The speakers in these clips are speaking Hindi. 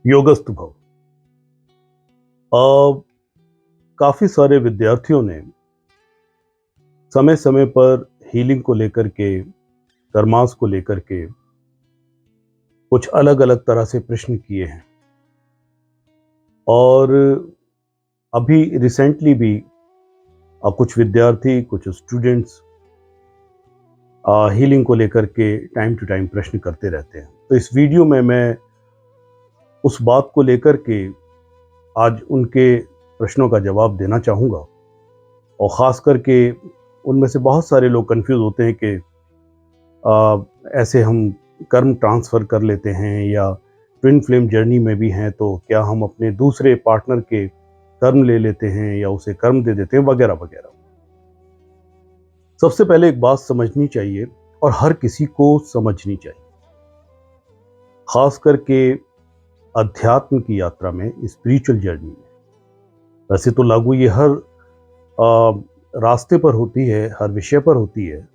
योगस्तु भव। काफी सारे विद्यार्थियों ने समय समय पर हीलिंग को लेकर के, कर्मास को लेकर के कुछ अलग अलग तरह से प्रश्न किए हैं। और अभी रिसेंटली भी कुछ विद्यार्थी, कुछ स्टूडेंट्स हीलिंग को लेकर के टाइम टू टाइम प्रश्न करते रहते हैं। तो इस वीडियो में मैं उस बात को लेकर के आज उनके प्रश्नों का जवाब देना चाहूँगा। और ख़ास करके उनमें से बहुत सारे लोग कंफ्यूज होते हैं कि ऐसे हम कर्म ट्रांसफ़र कर लेते हैं, या ट्विन फ्लेम जर्नी में भी हैं तो क्या हम अपने दूसरे पार्टनर के कर्म ले लेते हैं या उसे कर्म दे देते हैं, वगैरह वगैरह। सबसे पहले एक बात समझनी चाहिए, और हर किसी को समझनी चाहिए, ख़ास करके अध्यात्म की यात्रा में, स्पिरिचुअल जर्नी में। वैसे तो लागू ये हर रास्ते पर होती है, हर विषय पर होती है,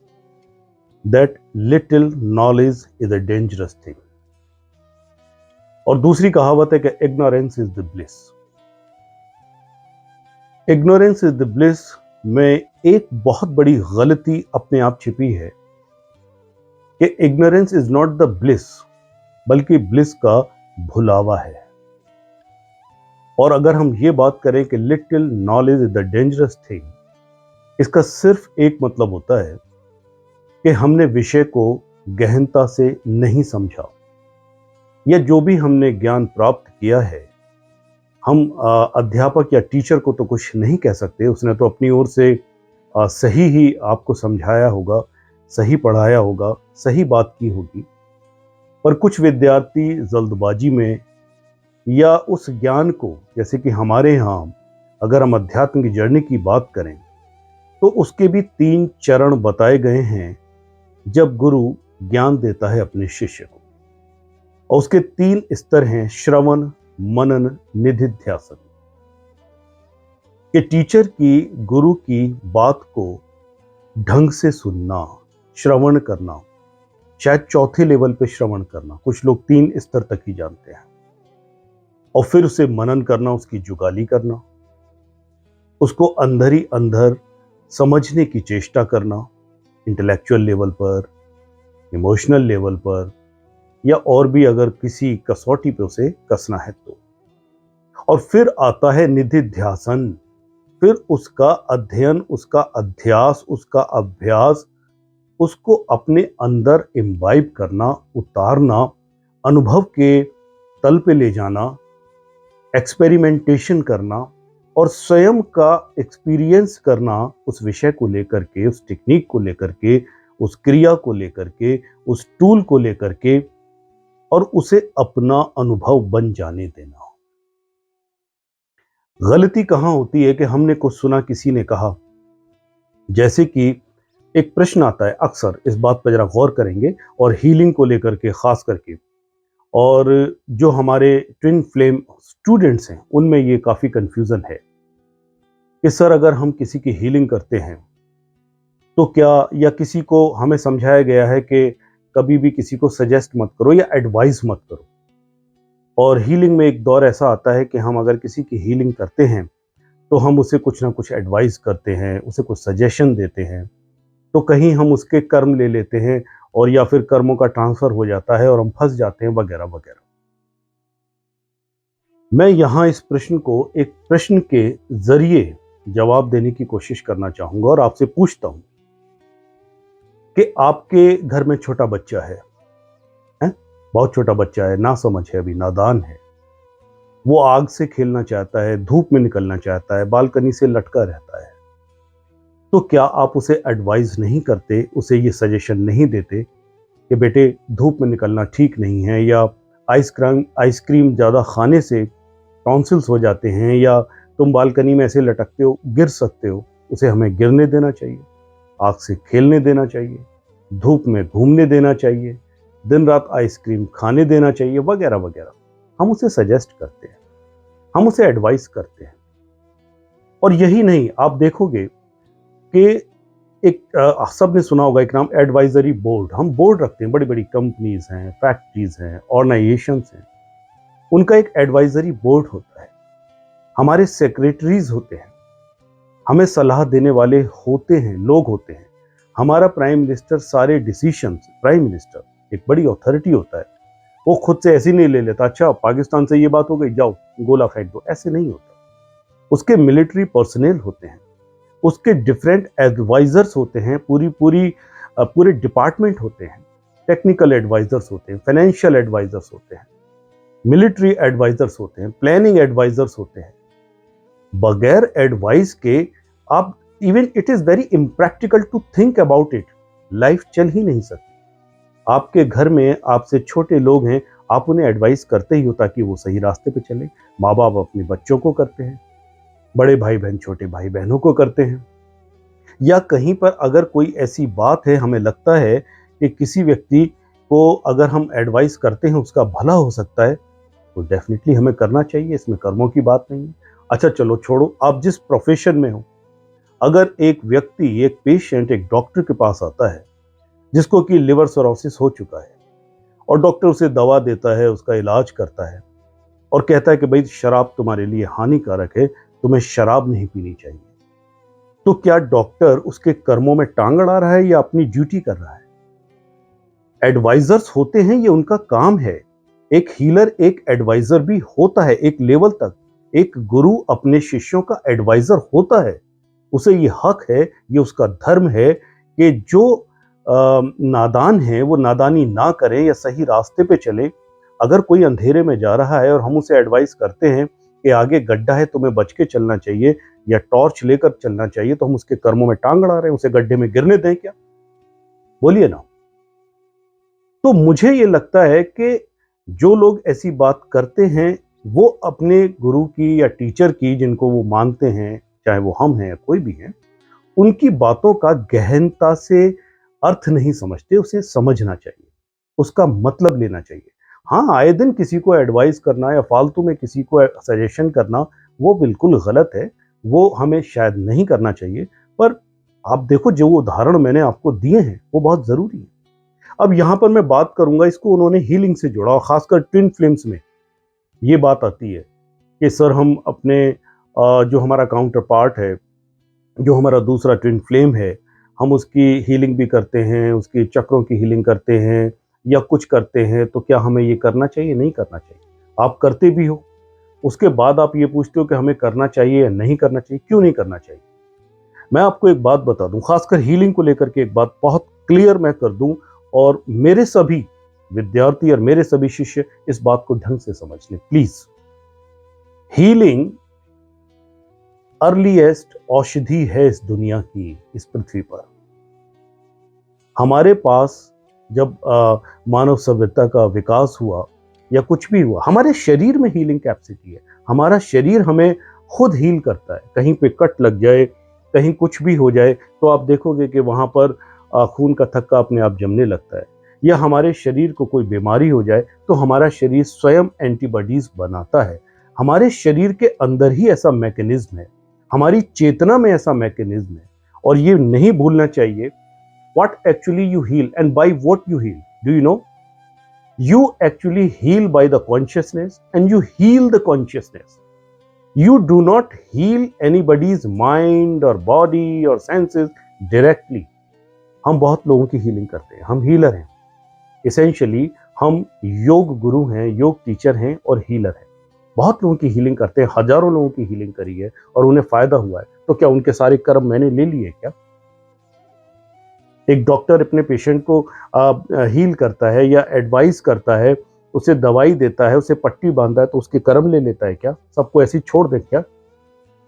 that little knowledge is a dangerous thing. और दूसरी कहावत है कि ignorance is the bliss. Ignorance is the bliss में एक बहुत बड़ी गलती अपने आप छिपी है कि ignorance is not the bliss, बल्कि ब्लिस का भुलावा है। और अगर हम ये बात करें कि little knowledge is the dangerous thing, इसका सिर्फ एक मतलब होता है कि हमने विषय को गहनता से नहीं समझा, या जो भी हमने ज्ञान प्राप्त किया है, हम अध्यापक या टीचर को तो कुछ नहीं कह सकते। उसने तो अपनी ओर से सही ही आपको समझाया होगा, सही पढ़ाया होगा, सही बात की होगी। पर कुछ विद्यार्थी जल्दबाजी में, या उस ज्ञान को, जैसे कि हमारे यहाँ अगर हम अध्यात्म की जर्नी की बात करें तो उसके भी 3 चरण बताए गए हैं जब गुरु ज्ञान देता है अपने शिष्य को। और उसके 3 स्तर हैं: श्रवण, मनन, निधिध्यासन। कि टीचर की, गुरु की बात को ढंग से सुनना, श्रवण करना, शायद चौथे लेवल पे श्रवण करना, कुछ लोग 3 स्तर तक ही जानते हैं। और फिर उसे मनन करना, उसकी जुगाली करना, उसको अंदर ही अंदर समझने की चेष्टा करना, इंटेलेक्चुअल लेवल पर, इमोशनल लेवल पर, या और भी अगर किसी कसौटी पे उसे कसना है तो। और फिर आता है निधिध्यासन। फिर उसका अध्ययन, उसका अध्यास, उसका अभ्यास, उसको अपने अंदर इम्बाइब करना, उतारना, अनुभव के तल पे ले जाना, एक्सपेरिमेंटेशन करना, और स्वयं का एक्सपीरियंस करना उस विषय को लेकर के, उस टेक्निक को लेकर के, उस क्रिया को लेकर के, उस टूल को लेकर के, और उसे अपना अनुभव बन जाने देना। गलती कहां होती है कि हमने कुछ सुना, किसी ने कहा, जैसे कि एक प्रश्न आता है अक्सर, इस बात पर जरा गौर करेंगे, और हीलिंग को लेकर के खास करके। और जो हमारे ट्विन फ्लेम स्टूडेंट्स हैं उनमें ये काफी कंफ्यूजन है कि सर, अगर हम किसी की हीलिंग करते हैं तो क्या, या किसी को हमें समझाया गया है कि कभी भी किसी को सजेस्ट मत करो या एडवाइस मत करो। और हीलिंग में एक दौर ऐसा आता है कि हम अगर किसी की हीलिंग करते हैं तो हम उसे कुछ ना कुछ एडवाइस करते हैं, उसे कुछ सजेशन देते हैं, तो कहीं हम उसके कर्म ले लेते हैं, और या फिर कर्मों का ट्रांसफर हो जाता है और हम फंस जाते हैं, वगैरह वगैरह। मैं यहाँ इस प्रश्न को एक प्रश्न के जरिए जवाब देने की कोशिश करना चाहूंगा, और आपसे पूछता हूं कि आपके घर में छोटा बच्चा है, बहुत छोटा बच्चा है, ना समझ है, अभी नादान है। वो आग से खेलना चाहता है, धूप में निकलना चाहता है, बालकनी से लटका रहता है। तो क्या आप उसे एडवाइस नहीं करते, उसे ये सजेशन नहीं देते कि बेटे धूप में निकलना ठीक नहीं है, या आइसक्रीम ज़्यादा खाने से टॉन्सिल्स हो जाते हैं, या तुम बालकनी में ऐसे लटकते हो, गिर सकते हो, उसे हमें गिरने देना चाहिए, आग से खेलने देना चाहिए, धूप में घूमने देना चाहिए, दिन रात आइसक्रीम खाने देना चाहिए, वगैरह वगैरह। हम उसे सजेस्ट करते हैं, हम उसे एडवाइस करते हैं। और यही नहीं, आप देखोगे कि एक सबने सुना होगा एक नाम, एडवाइजरी बोर्ड। हम बोर्ड रखते हैं, बड़ी बड़ी कंपनीज हैं, फैक्ट्रीज हैं, ऑर्गेनाइजेशंस हैं, उनका एक एडवाइजरी बोर्ड होता है, हमारे सेक्रेटरीज होते हैं, हमें सलाह देने वाले होते हैं, लोग होते हैं। हमारा प्राइम मिनिस्टर सारे डिसीशंस, प्राइम मिनिस्टर एक बड़ी अथॉरिटी होता है, वो खुद से ऐसे नहीं ले लेता, अच्छा पाकिस्तान से ये बात हो गई जाओ गोला फेंक दो, ऐसे नहीं होता। उसके मिलिट्री पर्सनल होते हैं, उसके डिफरेंट एडवाइजर्स होते हैं, पूरे डिपार्टमेंट होते हैं, टेक्निकल एडवाइजर्स होते हैं, फाइनेंशियल एडवाइजर्स होते हैं, मिलिट्री एडवाइजर्स होते हैं, प्लानिंग एडवाइजर्स होते हैं। बगैर एडवाइस के आप, even it is very impractical to think about it, life चल ही नहीं सकती। आपके घर में आपसे छोटे लोग हैं, आप उन्हें एडवाइस करते ही हो ताकि वो सही रास्ते पे चले। माँ बाप अपने बच्चों को करते हैं, बड़े भाई बहन छोटे भाई बहनों को करते हैं। या कहीं पर अगर कोई ऐसी बात है, हमें लगता है कि किसी व्यक्ति को अगर हम एडवाइस करते हैं उसका भला हो सकता है, तो डेफिनेटली हमें करना चाहिए, इसमें कर्मों की बात नहीं है। अच्छा चलो छोड़ो, आप जिस प्रोफेशन में हो, अगर एक व्यक्ति, एक पेशेंट एक डॉक्टर के पास आता है जिसको कि लिवर सिरोसिस हो चुका है, और डॉक्टर उसे दवा देता है, उसका इलाज करता है और कहता है कि भाई शराब तुम्हारे लिए हानिकारक है, तुम्हें शराब नहीं पीनी चाहिए, तो क्या डॉक्टर उसके कर्मों में टांग अड़ा रहा है या अपनी ड्यूटी कर रहा है? एडवाइजर्स होते हैं, ये उनका काम है। एक हीलर एक एडवाइजर भी होता है एक लेवल तक। एक गुरु अपने शिष्यों का एडवाइजर होता है, उसे ये हक है, ये उसका धर्म है कि जो नादान है वो नादानी ना करे या सही रास्ते पे चले। अगर कोई अंधेरे में जा रहा है और हम उसे एडवाइस करते हैं कि आगे गड्ढा है, तुम्हें बच के चलना चाहिए या टॉर्च लेकर चलना चाहिए, तो हम उसके कर्मों में टांग अड़ा रहे हैं, उसे गड्ढे में गिरने दें क्या? बोलिए ना। तो मुझे ये लगता है कि जो लोग ऐसी बात करते हैं वो अपने गुरु की या टीचर की, जिनको वो मानते हैं, चाहे वो हम हैं या कोई भी है, उनकी बातों का गहनता से अर्थ नहीं समझते। उसे समझना चाहिए, उसका मतलब लेना चाहिए। हाँ, आए दिन किसी को एडवाइस करना या फालतू में किसी को सजेशन करना वो बिल्कुल गलत है, वो हमें शायद नहीं करना चाहिए। पर आप देखो, जो उदाहरण मैंने आपको दिए हैं वो बहुत जरूरी है। अब यहां पर मैं बात करूंगा, इसको उन्होंने हीलिंग से जोड़ा और खासकर ट्विन फ्लेम्स में ये बात आती है कि सर हम अपने जो हमारा काउंटर पार्ट है, जो हमारा दूसरा ट्विन फ्लेम है, हम उसकी हीलिंग भी करते हैं, उसकी चक्रों की हीलिंग करते हैं या कुछ करते हैं, तो क्या हमें ये करना चाहिए? नहीं करना चाहिए। आप करते भी हो, उसके बाद आप ये पूछते हो कि हमें करना चाहिए या नहीं करना चाहिए। क्यों नहीं करना चाहिए? मैं आपको एक बात बता दूं, खासकर हीलिंग को लेकर के एक बात बहुत क्लियर मैं कर दूं, और मेरे सभी विद्यार्थी और मेरे सभी शिष्य इस बात को ढंग से समझ लें प्लीज। हीलिंग अर्लीएस्ट औषधि है इस दुनिया की, इस पृथ्वी पर। हमारे पास जब मानव सभ्यता का विकास हुआ या कुछ भी हुआ, हमारे शरीर में हीलिंग कैपेसिटी है। हमारा शरीर हमें खुद हील करता है। कहीं पे कट लग जाए, कहीं कुछ भी हो जाए, तो आप देखोगे कि वहां पर खून का थक्का अपने आप जमने लगता है। या हमारे शरीर को कोई बीमारी हो जाए तो हमारा शरीर स्वयं एंटीबॉडीज बनाता है। हमारे शरीर के अंदर ही ऐसा मैकेनिज्म है, हमारी चेतना में ऐसा मैकेनिज्म है। और ये नहीं भूलना चाहिए, what actually you heal and by what you heal. Do you know? You actually heal by the consciousness and you heal the consciousness. You do not heal anybody's mind or body or senses directly. हम बहुत लोगों की हीलिंग करते हैं, हम हीलर हैं। इसेंशियली हम योग गुरु हैं, योग टीचर हैं और हीलर हैं। बहुत लोगों की हीलिंग करते हैं, हजारों लोगों की हीलिंग करी है और उन्हें फायदा हुआ है। तो क्या उनके सारे कर्म मैंने ले लिए क्या? एक डॉक्टर अपने पेशेंट को हील करता है या एडवाइस करता है, उसे दवाई देता है, उसे पट्टी बांधता है, तो उसके कर्म ले लेता है क्या? सबको ऐसे छोड़ दे क्या?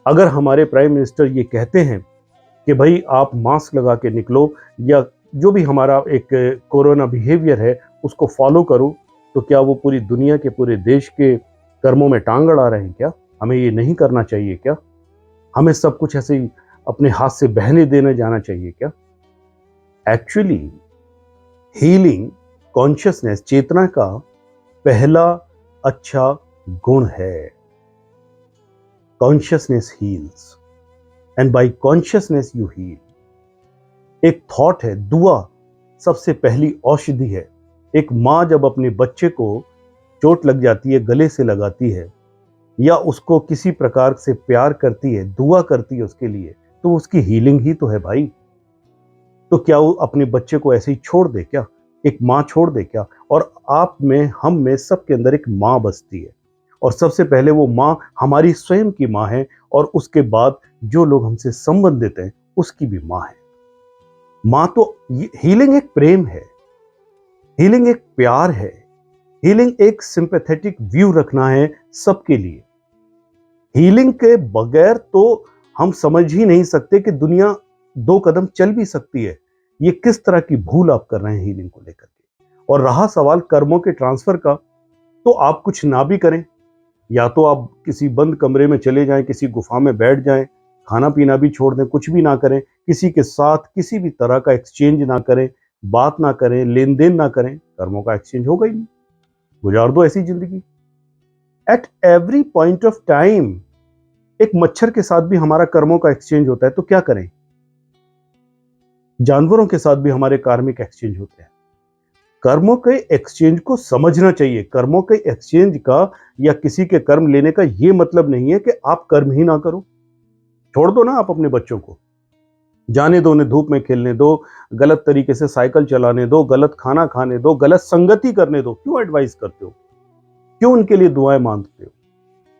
अगर हमारे प्राइम मिनिस्टर ये कहते हैं कि भाई आप मास्क लगा के निकलो या जो भी हमारा एक कोरोना बिहेवियर है उसको फॉलो करो, तो क्या वो पूरी दुनिया के, पूरे देश के कर्मों में टांग अड़ा रहे हैं क्या? हमें ये नहीं करना चाहिए क्या? हमें सब कुछ ऐसे ही अपने हाथ से बहने देने जाना चाहिए क्या? एक्चुअली हीलिंग कॉन्शियसनेस, चेतना का पहला अच्छा गुण है। Consciousness heals and by consciousness you heal. एक थॉट है, दुआ सबसे पहली औषधि है। एक माँ जब अपने बच्चे को चोट लग जाती है, गले से लगाती है या उसको किसी प्रकार से प्यार करती है, दुआ करती है उसके लिए, तो उसकी हीलिंग ही तो है भाई। तो क्या वो अपने बच्चे को ऐसे ही छोड़ दे क्या? एक माँ छोड़ दे क्या? और आप में, हम में, सबके अंदर एक माँ बसती है और सबसे पहले वो माँ हमारी स्वयं की माँ है और उसके बाद जो लोग हमसे संबंधित हैं उसकी भी माँ है। माँ तो हीलिंग एक प्रेम है, हीलिंग एक प्यार है, हीलिंग एक सिंपैथेटिक व्यू रखना है सबके लिए। हीलिंग के बगैर तो हम समझ ही नहीं सकते कि दुनिया दो कदम चल भी सकती है। ये किस तरह की भूल आप कर रहे हैं हीलिंग को लेकर के। और रहा सवाल कर्मों के ट्रांसफर का, तो आप कुछ ना भी करें, या तो आप किसी बंद कमरे में चले जाएं, किसी गुफा में बैठ जाएं, खाना पीना भी छोड़ दें, कुछ भी ना करें, किसी के साथ किसी भी तरह का एक्सचेंज ना करें, बात ना करें, लेन देन ना करें, कर्मों का एक्सचेंज होगा ही नहीं। गुजार दो ऐसी जिंदगी। At every point of time एक मच्छर के साथ भी हमारा कर्मों का एक्सचेंज होता है, तो क्या करें? जानवरों के साथ भी हमारे कार्मिक एक्सचेंज होते हैं। कर्मों के एक्सचेंज को समझना चाहिए। कर्मों के एक्सचेंज का या किसी के कर्म लेने का यह मतलब नहीं है कि आप कर्म ही ना करो। छोड़ दो ना आप अपने बच्चों को, जाने दो, उन्हें धूप में खेलने दो, गलत तरीके से साइकिल चलाने दो, गलत खाना खाने दो, गलत संगति करने दो। क्यों एडवाइस करते हो? क्यों उनके लिए दुआएं मांगते हो?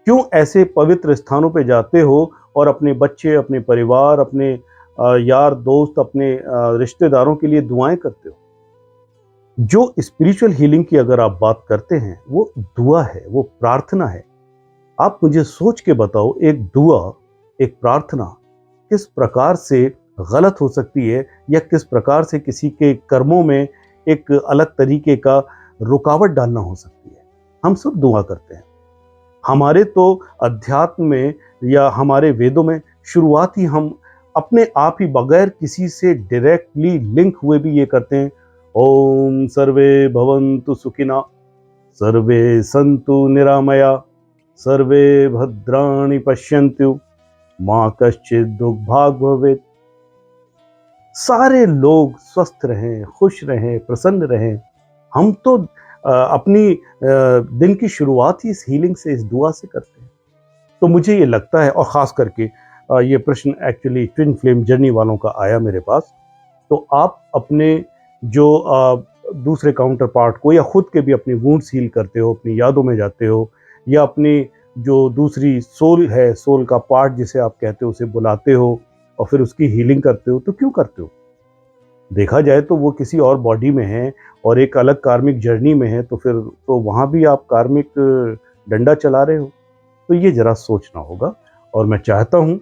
क्यों ऐसे पवित्र स्थानों पे जाते हो और अपने बच्चे, अपने परिवार, अपने यार दोस्त, अपने रिश्तेदारों के लिए दुआएं करते हो? जो स्पिरिचुअल हीलिंग की अगर आप बात करते हैं, वो दुआ है, वो प्रार्थना है। आप मुझे सोच के बताओ, एक दुआ, एक प्रार्थना किस प्रकार से गलत हो सकती है या किस प्रकार से किसी के कर्मों में एक अलग तरीके का रुकावट डालना हो सकती है। हम सब दुआ करते हैं। हमारे तो अध्यात्म में या हमारे वेदों में शुरुआत ही हम अपने आप ही बगैर किसी से डायरेक्टली लिंक हुए भी ये करते हैं। ओम सर्वे भवन्तु सुखिना, सर्वे सन्तु निरामया, सर्वे भद्राणि पश्यन्तु, माँ कश्चित् दुर्भाग् भवेत्। सारे लोग स्वस्थ रहें, खुश रहें, प्रसन्न रहें। हम तो अपनी दिन की शुरुआत ही इस हीलिंग से, इस दुआ से करते हैं। तो मुझे ये लगता है, और ख़ास करके ये प्रश्न एक्चुअली ट्विन फ्लेम जर्नी वालों का आया मेरे पास, तो आप अपने जो दूसरे काउंटर पार्ट को या खुद के भी अपने वुंड्स हील करते हो, अपनी यादों में जाते हो, या अपनी जो दूसरी सोल है, सोल का पार्ट जिसे आप कहते हो, उसे बुलाते हो और फिर उसकी हीलिंग करते हो, तो क्यों करते हो? देखा जाए तो वो किसी और बॉडी में है और एक अलग कार्मिक जर्नी में है, तो फिर तो वहाँ भी आप कार्मिक डंडा चला रहे हो। तो ये ज़रा सोचना होगा। और मैं चाहता हूँ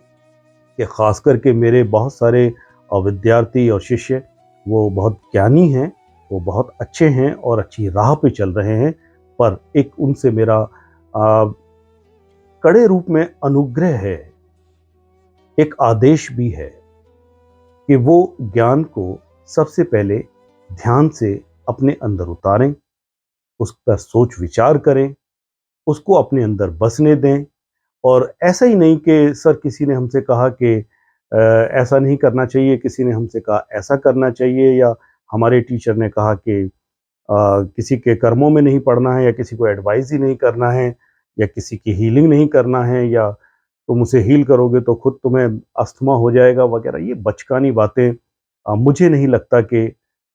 कि ख़ास करके मेरे बहुत सारे विद्यार्थी और शिष्य, वो बहुत ज्ञानी हैं, वो बहुत अच्छे हैं और अच्छी राह पे चल रहे हैं, पर एक उनसे मेरा कड़े रूप में अनुग्रह है, एक आदेश भी है कि वो ज्ञान को सबसे पहले ध्यान से अपने अंदर उतारें, उस पर सोच विचार करें, उसको अपने अंदर बसने दें। और ऐसा ही नहीं कि सर किसी ने हमसे कहा कि ऐसा नहीं करना चाहिए, किसी ने हमसे कहा ऐसा करना चाहिए, या हमारे टीचर ने कहा कि किसी के कर्मों में नहीं पड़ना है, या किसी को एडवाइस ही नहीं करना है, या किसी की हीलिंग नहीं करना है, या तुम उसे हील करोगे तो खुद तुम्हें अस्थमा हो जाएगा वगैरह। ये बचकानी बातें मुझे नहीं लगता कि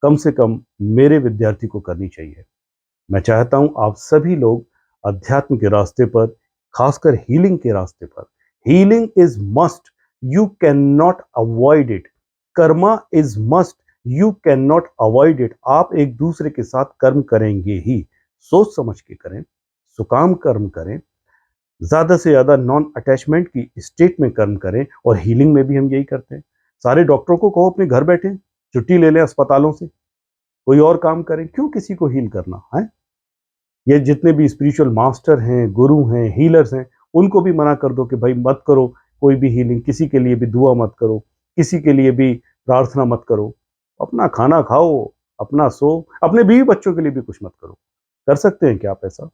कम से कम मेरे विद्यार्थी को करनी चाहिए। मैं चाहता हूँ आप सभी लोग अध्यात्म के रास्ते पर, खासकर हीलिंग के रास्ते पर, healing is must, you can not avoid it. Karma is must, you can not avoid it. आप एक दूसरे के साथ कर्म करेंगे ही, सोच समझ के करें, सुकाम कर्म करें, ज्यादा से ज्यादा नॉन अटैचमेंट की स्टेट में कर्म करें। और हीलिंग में भी हम यही करते हैं। सारे डॉक्टरों को कहो अपने घर बैठे, छुट्टी ले लें अस्पतालों से, कोई और काम करें, क्यों किसी को हील करना है? ये जितने भी स्पिरिचुअल मास्टर हैं, गुरु हैं, हीलर्स हैं, उनको भी मना कर दो कि भाई मत करो कोई भी हीलिंग, किसी के लिए भी दुआ मत करो, किसी के लिए भी प्रार्थना मत करो। अपना खाना खाओ, अपना सो, अपने बीवी बच्चों के लिए भी कुछ मत करो। कर सकते हैं क्या आप ऐसा?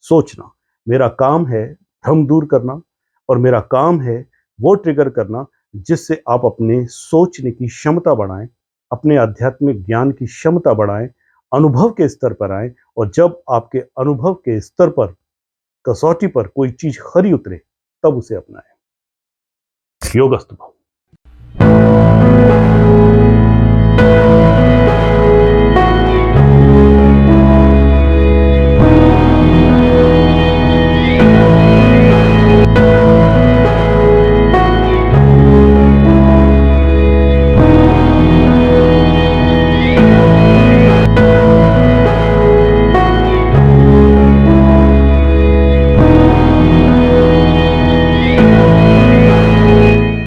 सोचना। मेरा काम है भ्रम दूर करना, और मेरा काम है वो ट्रिगर करना जिससे आप अपने सोचने की क्षमता बढ़ाएं, अपने आध्यात्मिक ज्ञान की क्षमता बढ़ाएं, अनुभव के स्तर पर आएं और जब आपके अनुभव के स्तर पर, कसौटी पर कोई चीज खरी उतरे, तब उसे अपनाएं। योगस्तु भव।